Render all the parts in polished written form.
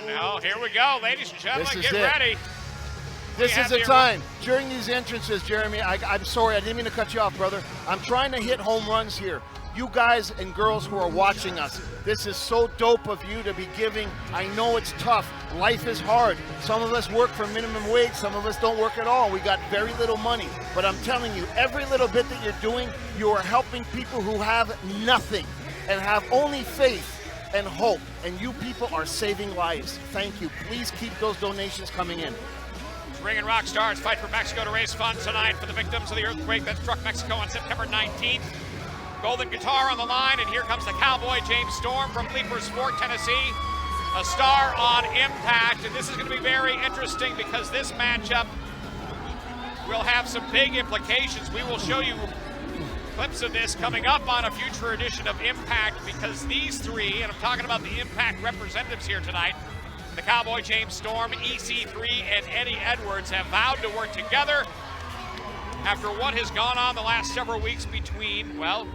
Now, here we go, ladies and gentlemen, get ready. This is the time. During these entrances, Jeremy, I'm sorry, I didn't mean to cut you off, brother. I'm trying to hit home runs here. You guys and girls who are watching us, this is so dope of you to be giving. I know it's tough. Life is hard. Some of us work for minimum wage. Some of us don't work at all. We got very little money. But I'm telling you, every little bit that you're doing, you are helping people who have nothing and have only faith and hope. And you people are saving lives. Thank you. Please keep those donations coming in. Ring and Rock Stars fight for Mexico to raise funds tonight for the victims of the earthquake that struck Mexico on September 19th. Golden guitar on the line, and here comes the cowboy James Storm from Leapers Fork, Tennessee. A star on Impact, and this is going to be very interesting because this matchup will have some big implications. We will show you clips of this coming up on a future edition of Impact because these three, and I'm talking about the Impact representatives here tonight, the Cowboy James Storm, EC3, and Eddie Edwards have vowed to work together after what has gone on the last several weeks between, well,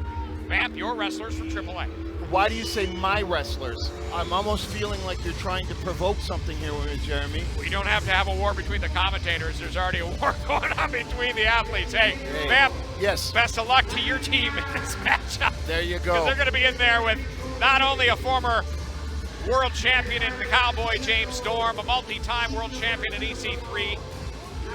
Vamp, your wrestlers from AAA. Why do you say my wrestlers? I'm almost feeling like you're trying to provoke something here with me, Jeremy. We don't have to have a war between the commentators. There's already a war going on between the athletes. Hey, Vamp, yes. Best of luck to your team in this matchup. There you go. Because they're going to be in there with not only a former world champion in the Cowboy James Storm, a multi-time world champion in EC3,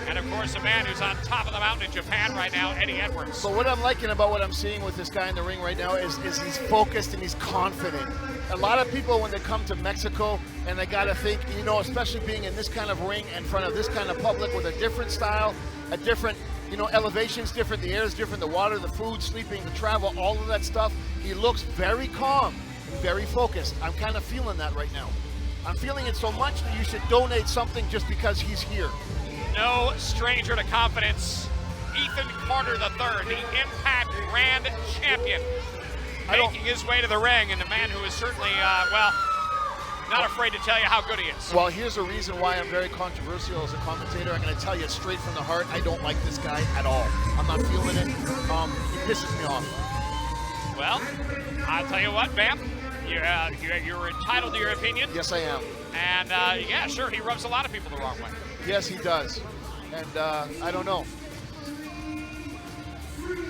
and of course a man who's on top of the mountain in Japan right now, Eddie Edwards. But what I'm liking about what I'm seeing with this guy in the ring right now is he's focused and he's confident. A lot of people, when they come to Mexico, and they got to think, you know, especially being in this kind of ring in front of this kind of public with a different style, a different, you know, elevation's different, the air's different, the water, the food, sleeping, the travel, all of that stuff. He looks very calm. Very focused. I'm kind of feeling that right now. I'm feeling it so much that you should donate something just because he's here. No stranger to confidence. Ethan Carter III, the Impact Grand Champion, making his way to the ring, and the man who is certainly, well, not afraid to tell you how good he is. Well, here's a reason why I'm very controversial as a commentator. I'm going to tell you straight from the heart, I don't like this guy at all. I'm not feeling it. He pisses me off. Well, I'll tell you what, Vamp. You're entitled to your opinion. Yes, I am. And yeah, sure, he rubs a lot of people the wrong way. Yes, he does. And I don't know.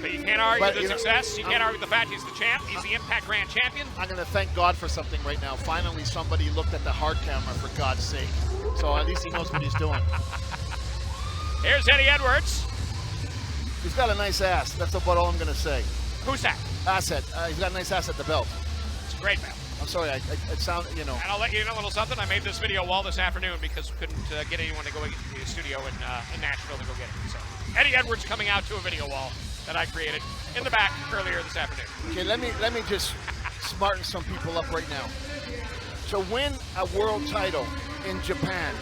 But you can't argue the success. You can't argue the fact he's the champ. He's the Impact Grand Champion. I'm going to thank God for something right now. Finally, somebody looked at the hard camera, for God's sake. So at least he knows what he's doing. Here's Eddie Edwards. He's got a nice ass. That's about all I'm going to say. Who's that? Asset. He's got a nice ass at the belt. Great, man. I'm sorry, it sounded, you know. And I'll let you know a little something. I made this video wall this afternoon because we couldn't get anyone to go into the studio in Nashville to go get it. So Eddie Edwards coming out to a video wall that I created in the back earlier this afternoon. Okay, let me just smarten some people up right now. To win a world title in Japan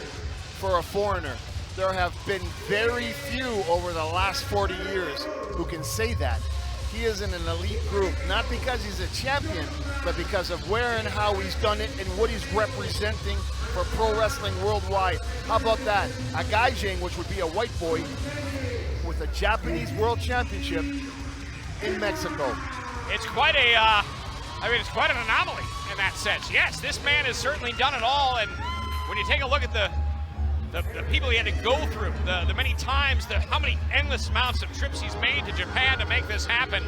for a foreigner, there have been very few over the last 40 years who can say that. He is in an elite group, not because he's a champion, but because of where and how he's done it and what he's representing for pro wrestling worldwide. How about that? A gaijin, which would be a white boy, with a Japanese world championship in Mexico. It's quite it's quite an anomaly in that sense. Yes, this man has certainly done it all, and when you take a look at the people he had to go through, the many times, how many endless amounts of trips he's made to Japan to make this happen.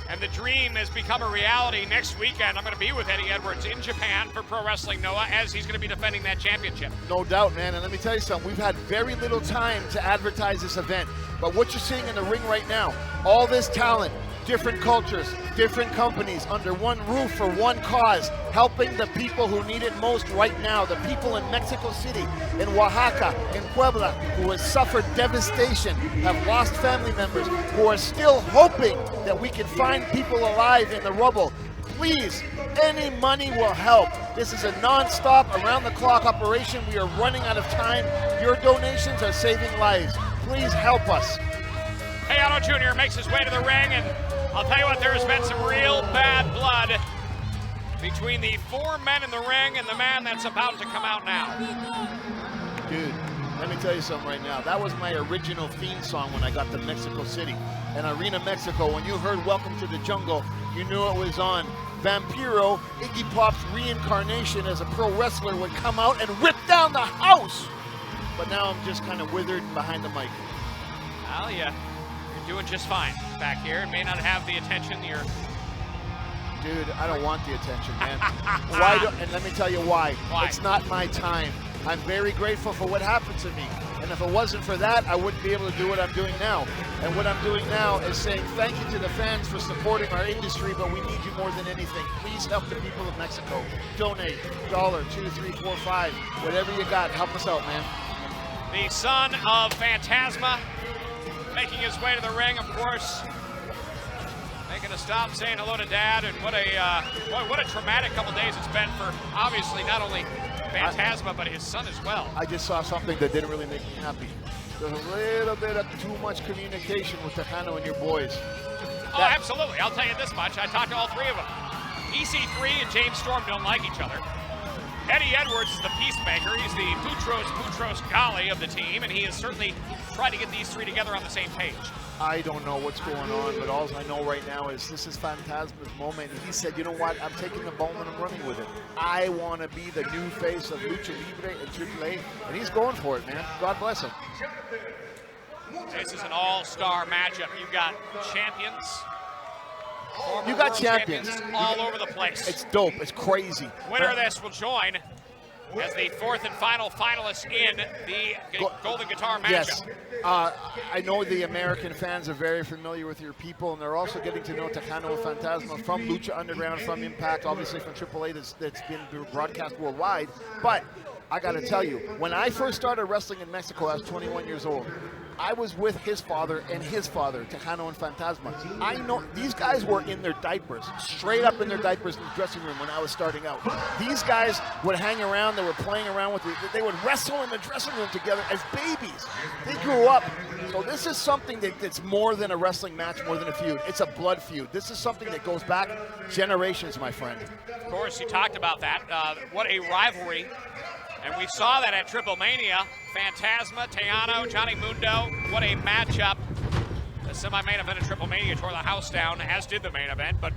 And the dream has become a reality. Next weekend, I'm going to be with Eddie Edwards in Japan for Pro Wrestling Noah as he's going to be defending that championship. No doubt, man. And let me tell you something. We've had very little time to advertise this event. But what you're seeing in the ring right now, all this talent, different cultures, different companies under one roof for one cause, helping the people who need it most right now. The people in Mexico City, in Oaxaca, in Puebla, who have suffered devastation, have lost family members, who are still hoping that we can find people alive in the rubble. Please, any money will help. This is a non-stop, around-the-clock operation. We are running out of time. Your donations are saving lives. Please help us. Hijo Jr. makes his way to the ring, and I'll tell you what, there has been some real bad blood between the four men in the ring and the man that's about to come out now. Dude, let me tell you something right now. That was my original theme song when I got to Mexico City. And Arena Mexico, when you heard Welcome to the Jungle, you knew it was on. Vampiro, Iggy Pop's reincarnation as a pro wrestler, would come out and rip down the house. But now I'm just kind of withered behind the mic. Well, yeah, you're doing just fine back here. It may not have the attention you're... Dude, I don't want the attention, man. Why? And let me tell you why. Why? It's not my time. I'm very grateful for what happened to me. And if it wasn't for that, I wouldn't be able to do what I'm doing now. And what I'm doing now is saying thank you to the fans for supporting our industry, but we need you more than anything. Please help the people of Mexico. Donate $1, $2, $3, $4, $5, whatever you got. Help us out, man. The son of Fantasma making his way to the ring, of course. Making a stop, saying hello to Dad, and what a traumatic couple days it's been for obviously not only Fantasma but his son as well. I just saw something that didn't really make me happy. There's a little bit of too much communication with Texano and your boys. Oh, absolutely. I'll tell you this much. I talked to all three of them. EC3 and James Storm don't like each other. Eddie Edwards is the peacemaker. He's the Boutros Ghali of the team, and he has certainly tried to get these three together on the same page. I don't know what's going on, but all I know right now is this is Fantasma's moment. And he said, you know what, I'm taking the ball and I'm running with it. I want to be the new face of Lucha Libre and AAA, and he's going for it, man. God bless him. This is an all-star matchup. You've got champions. You got champions all over the place. It's dope. It's crazy. Winner of this will join as the fourth and final finalist in the Golden Guitar matchup. Yes. I know the American fans are very familiar with your people, and they're also getting to know Texano and Fantasma from Lucha Underground, from Impact, obviously from AAA that's been broadcast worldwide. But I got to tell you, when I first started wrestling in Mexico, I was 21 years old. I was with his father and his father, Texano and Fantasma. I know these guys were in their diapers, straight up in their diapers in the dressing room when I was starting out. These guys would hang around, they were playing around with it. They would wrestle in the dressing room together as babies. They grew up. So this is something that's more than a wrestling match, more than a feud. It's a blood feud. This is something that goes back generations, my friend. Of course, he talked about that. What a rivalry. And we saw that at Triple Mania. Fantasma, Texano, Johnny Mundo. What a matchup. The semi-main event of Triple Mania tore the house down, as did the main event. But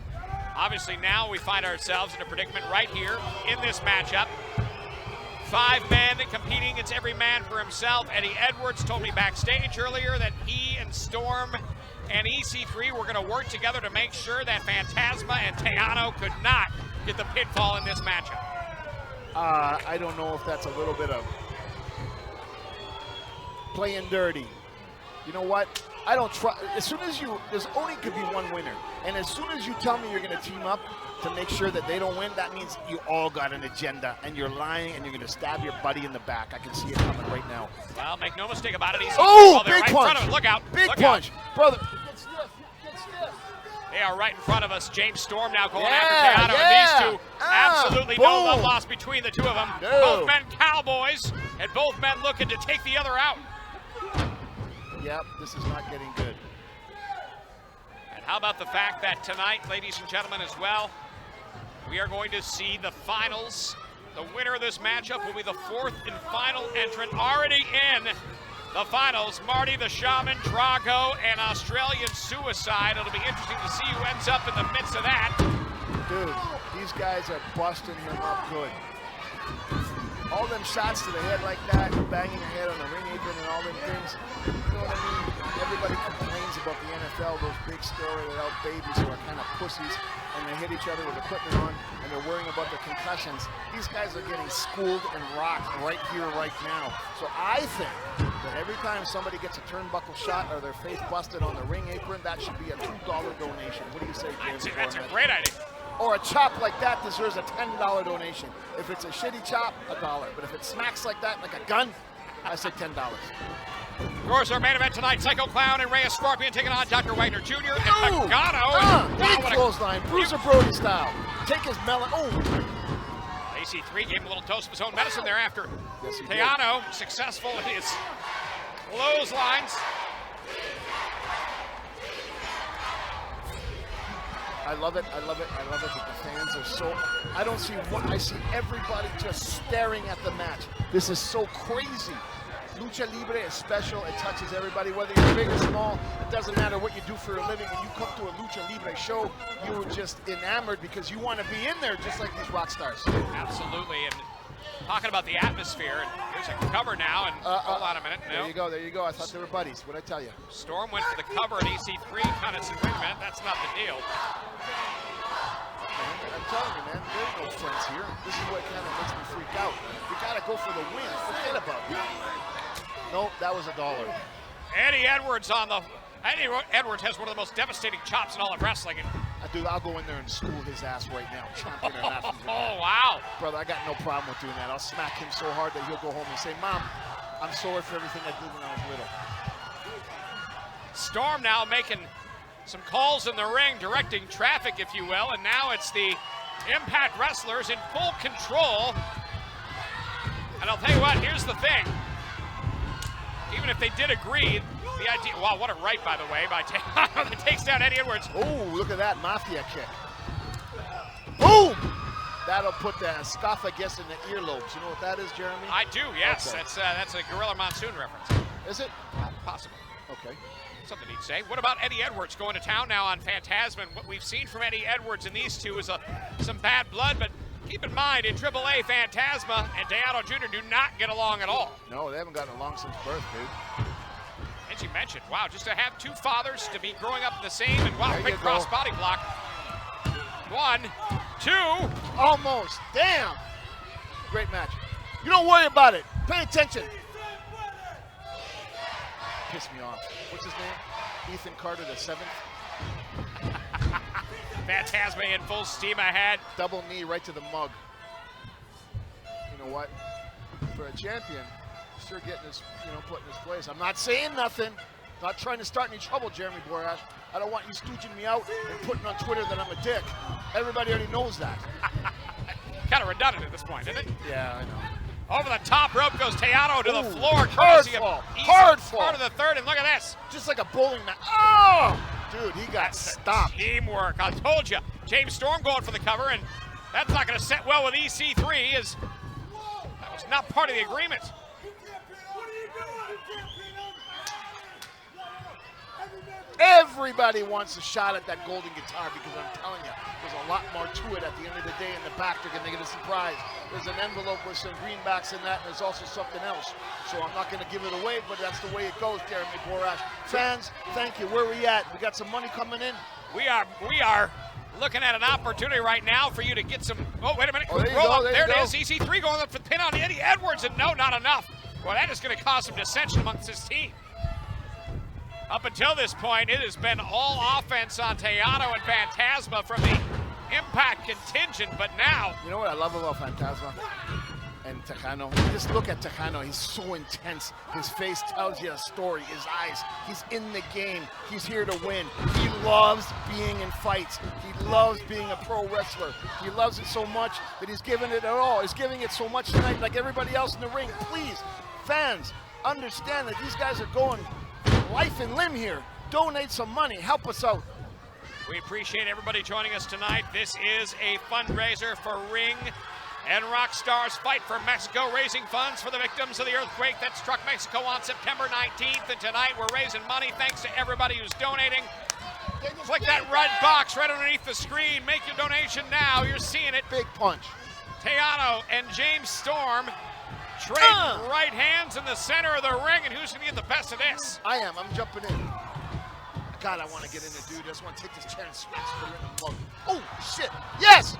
obviously now we find ourselves in a predicament right here in this matchup. 5 men competing. It's every man for himself. Eddie Edwards told me backstage earlier that he and Storm and EC3 were going to work together to make sure that Fantasma and Texano could not get the pinfall in this matchup. I don't know if that's a little bit of playing dirty. You know what? I don't try. As soon as there's only could be one winner. And as soon as you tell me you're going to team up to make sure that they don't win, that means you all got an agenda and you're lying and you're going to stab your buddy in the back. I can see it coming right now. Well, make no mistake about it. Oh, big punch. Look out. Big punch. Brother. They are right in front of us. James Storm now going after Texano, and these two absolutely no love lost between the two of them. No. Both men cowboys, and both men looking to take the other out. Yep, this is not getting good. And how about the fact that tonight, ladies and gentlemen, as well, we are going to see the finals. The winner of this matchup will be the fourth and final entrant already in the finals. Marty the Shaman, Drago, and Australian Suicide. It'll be interesting to see who ends up in the midst of that. Dude, these guys are busting him up good. All them shots to the head like that, banging your head on the ring apron and all them things. You know what I mean? Everybody complains about the NFL, those big steroid out babies who are kind of pussies, and they hit each other with equipment on, and they're worrying about the concussions. These guys are getting schooled and rocked right here, right now. So I think that every time somebody gets a turnbuckle shot or their face busted on the ring apron, that should be a $2 donation. What do you say, James? That's a great idea. Or a chop like that deserves a $10 donation. If it's a shitty chop, $1. But if it smacks like that, like a gun, I say $10. Of course, our main event tonight, Psycho Clown and Rey Scorpion taking on Dr. Wagner Jr. and Texano. Big clothesline, Bruiser Brody style. Take his melon. Oh. EC3 gave him a little dose of his own medicine thereafter. Yes, he Texano successful in his clotheslines. I love it. I love it. I love it that the fans are so. I don't see what I see. Everybody just staring at the match. This is so crazy. Lucha Libre is special. It touches everybody, whether you're big or small. It doesn't matter what you do for a living. When you come to a Lucha Libre show, you're just enamored because you want to be in there just like these rock stars. Absolutely. And talking about the atmosphere, and here's a cover now, and hold on a minute. No. There you go. I thought they were buddies. What'd I tell you? Storm went for the cover at EC3. Kind of said, wait a minute, that's not the deal. I'm telling you, man, there's no friends here. This is what kind of makes me freak out. You gotta go for the win. Forget about it. Nope, that was $1. Eddie Edwards Eddie Edwards has one of the most devastating chops in all of wrestling. And Dude, I'll go in there and school his ass right now. Champion or not. Oh, wow. Brother, I got no problem with doing that. I'll smack him so hard that he'll go home and say, Mom, I'm sorry for everything I did when I was little. Storm now making some calls in the ring, directing traffic, if you will, and now it's the Impact Wrestlers in full control. And I'll tell you what, here's the thing. Even if they did agree, the idea, wow, what a right, by the way, by Texano that takes down Eddie Edwards. Oh, look at that Mafia kick. Boom! That'll put the esophagus in the earlobes. You know what that is, Jeremy? I do, yes. Okay. That's a Gorilla Monsoon reference. Is it? Possible. Okay. Something he'd say. What about Eddie Edwards going to town now on Fantasma? And what we've seen from Eddie Edwards in these two is some bad blood, but keep in mind, in AAA, Fantasma and Texano Jr. do not get along at all. No, they haven't gotten along since birth, dude. As you mentioned, wow, just to have two fathers, to be growing up in the same, and wow, quick go. cross body block. 1, 2. Almost. Damn. Great match. You don't worry about it. Pay attention. Piss me off. What's his name? Ethan Carter the 7th. Fantasma in full steam ahead. Double knee right to the mug. You know what? For a champion, sure getting his, put in his place. I'm not saying nothing. Not trying to start any trouble, Jeremy Borash. I don't want you stooging me out and putting on Twitter that I'm a dick. Everybody already knows that. Kind of redundant at this point, isn't it? Yeah, I know. Over the top rope goes Texano to the floor. Hard fall. Hard fall. Part of the third, and look at this. Just like a bowling match. Oh! Dude, he got stopped. Teamwork. I told you. James Storm going for the cover, and that's not going to set well with EC3. That was not part of the agreement. Everybody wants a shot at that golden guitar because I'm telling you, there's a lot more to it at the end of the day. In the back, they're going to get a surprise. There's an envelope with some greenbacks in that, and there's also something else. So I'm not going to give it away, but that's the way it goes, Jeremy Borash. Fans, thank you. Where are we at? We got some money coming in? We are looking at an opportunity right now for you to get some. Oh, wait a minute. Oh, there you Roll go, up. there There you it is. EC3 going up for the pin on Eddie Edwards, and no, not enough. Well, that is going to cause some dissension amongst his team. Up until this point, it has been all offense on Texano and Fantasma from the Impact contingent, but now. You know what I love about Fantasma and Texano? Just look at Texano. He's so intense. His face tells you a story. His eyes. He's in the game. He's here to win. He loves being in fights. He loves being a pro wrestler. He loves it so much that he's giving it all. He's giving it so much tonight, like everybody else in the ring. Please, fans, understand that these guys are going life and limb here. Donate some money. Help us out. We appreciate everybody joining us tonight. This is a fundraiser for Ring and Rockstars Fight for Mexico, raising funds for the victims of the earthquake that struck Mexico on September 19th. And tonight we're raising money thanks to everybody who's donating. Click that red box right underneath the screen. Make your donation now. You're seeing it. Big punch. Texano and James Storm trading right hands in the center of the ring, and who's going to get the best of this? I am. I'm jumping in. God, I want to get in there, dude. I just want to take this chair and smash the ring and plug. Oh, shit. Yes!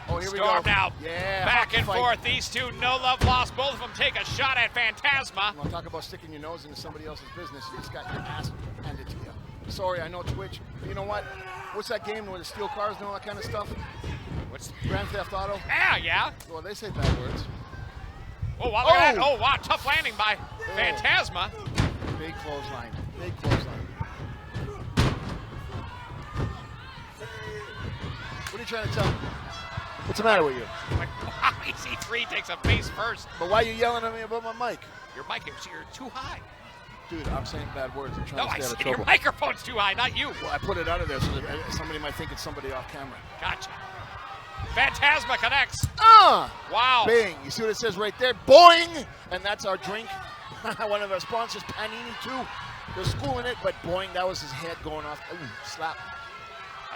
Oh, here we go. Storm now. Yeah. Back and fight. forth. These two, no love lost. Both of them take a shot at Fantasma. You want to talk about sticking your nose into somebody else's business? You just got your ass handed to you. Sorry, I know Twitch. You know what? What's that game where the steal cars and all that kind of stuff? What's Grand Theft Auto? Yeah. Well, they say bad words. Oh, wow, look at that. Oh, wow, tough landing by Fantasma. Big clothesline. Big clothesline. What are you trying to tell me? What's the matter with you? Like, wow, EC3 takes a face first. But why are you yelling at me about my mic? Your mic, you're too high. Dude, I'm saying bad words. I'm trying No, to I stay out of see trouble. your microphone's too high, not you. Well, I put it under there so that somebody might think it's somebody off camera. Gotcha. Fantasma connects. Wow. Bing. You see what it says right there? Boing. And that's our drink. One of our sponsors, Panini too. They're schooling it, but boing, that was his head going off. Ooh, slap.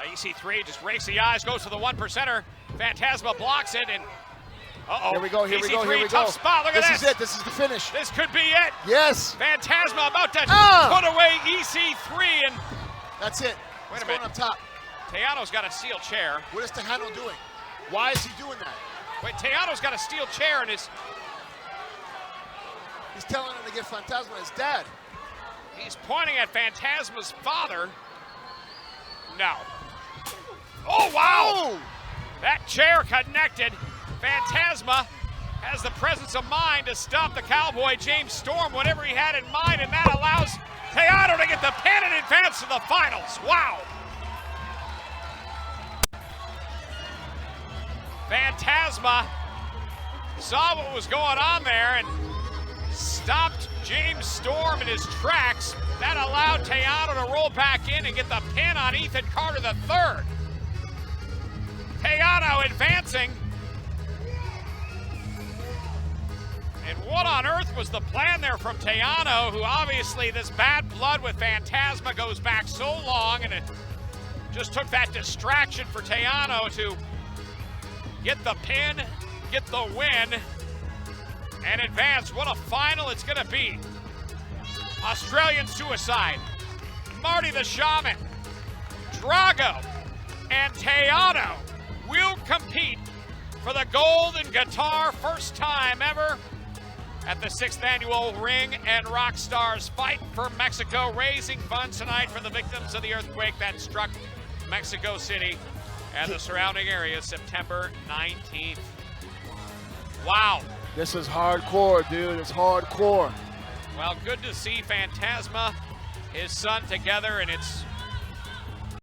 EC3 just rakes the eyes, goes to the 1%er. Fantasma blocks it, and Here we go, here we go, here we tough go. spot, look at this. This is it, this is the finish. This could be it. Yes. Fantasma about to put away EC3, and that's it. Wait a going minute. up top. Teano's got a steel chair. What is Texano doing? Why is he doing that? Wait, Teano's got a steel chair and he's telling him to get Fantasma his dad. He's pointing at Fantasma's father. No. Oh, wow! Oh. That chair connected. Fantasma has the presence of mind to stop the Cowboy James Storm, whatever he had in mind, and that allows Texano to get the pin and advance to the finals. Wow! Fantasma saw what was going on there and stopped James Storm in his tracks. That allowed Texano to roll back in and get the pin on Ethan Carter III. Texano advancing. And what on earth was the plan there from Texano, who obviously this bad blood with Fantasma goes back so long, and it just took that distraction for Texano to get the pin, get the win, and advance. What a final it's gonna be. Australian Suicide, Marty the Shaman, Drago, and Texano will compete for the Golden Guitar, first time ever at the 6th annual Ring and Rock Stars Fight for Mexico, raising funds tonight for the victims of the earthquake that struck Mexico City and the surrounding areas September 19th. Wow. This is hardcore, dude. It's hardcore. Well, good to see Fantasma, his son, together, and it's